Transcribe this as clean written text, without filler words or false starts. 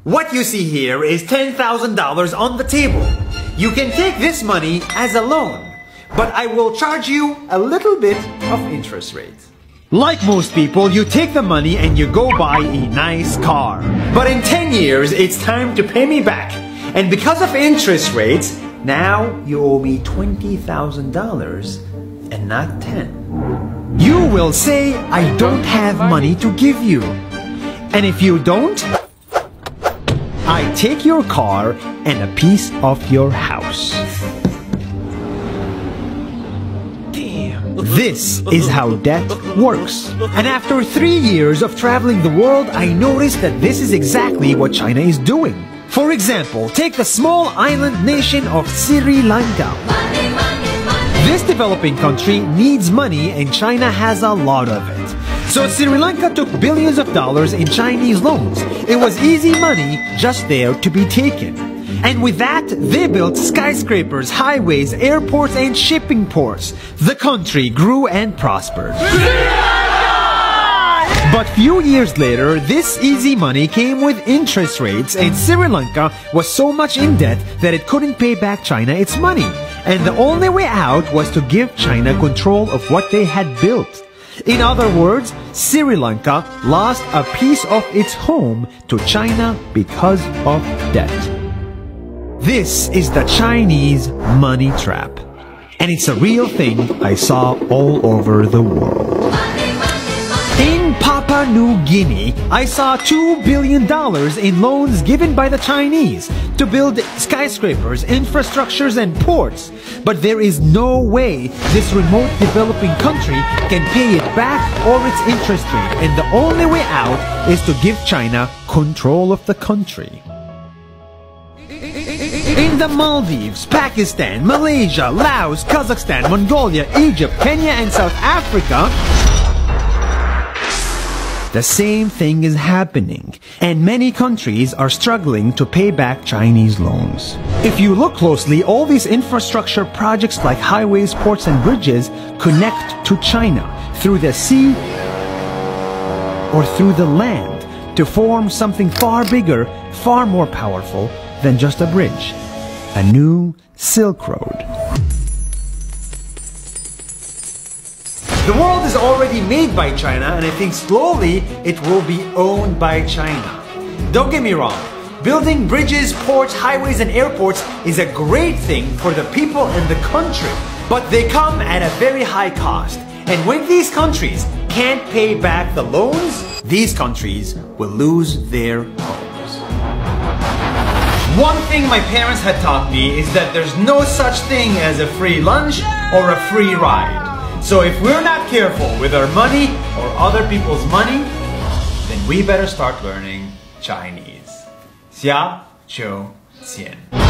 What you see here is $10,000 on the table. You can take this money as a loan, but I will charge you a little bit of interest rate. Like most people, you take the money and you go buy a nice car. But in 10 years, it's time to pay me back. And because of interest rates, now you owe me $20,000 and not 10. You will say, I don't have money to give you. And if you don't, I take your car and a piece of your house. This is how debt works. And after 3 years of traveling the world, I noticed that this is exactly what China is doing. For example, take the small island nation of Sri Lanka. This developing country needs money and China has a lot of it. So Sri Lanka took billions of dollars in Chinese loans. It was easy money just there to be taken. And with that, they built skyscrapers, highways, airports, and shipping ports. The country grew and prospered. But few years later, this easy money came with interest rates, and Sri Lanka was so much in debt that it couldn't pay back China its money. And the only way out was to give China control of what they had built. In other words, Sri Lanka lost a piece of its home to China because of debt. This is the Chinese money trap. And it's a real thing I saw all over the world. In Papua New Guinea, I saw $2 billion in loans given by the Chinese to build skyscrapers, infrastructures, and ports. But there is no way this remote developing country can pay it back or its interest rate. And the only way out is to give China control of the country. In the Maldives, Pakistan, Malaysia, Laos, Kazakhstan, Mongolia, Egypt, Kenya, and South Africa, the same thing is happening, and many countries are struggling to pay back Chinese loans. If you look closely, all these infrastructure projects like highways, ports, and bridges connect to China through the sea or through the land to form something far bigger, far more powerful than just a bridge. A new Silk Road. The world is already made by China, and I think slowly it will be owned by China. Don't get me wrong, building bridges, ports, highways, and airports is a great thing for the people and the country, but they come at a very high cost. And when these countries can't pay back the loans, these countries will lose their homes. One thing my parents had taught me is that there's no such thing as a free lunch or a free ride. So if we're not careful with our money or other people's money, then we better start learning Chinese. 下周见。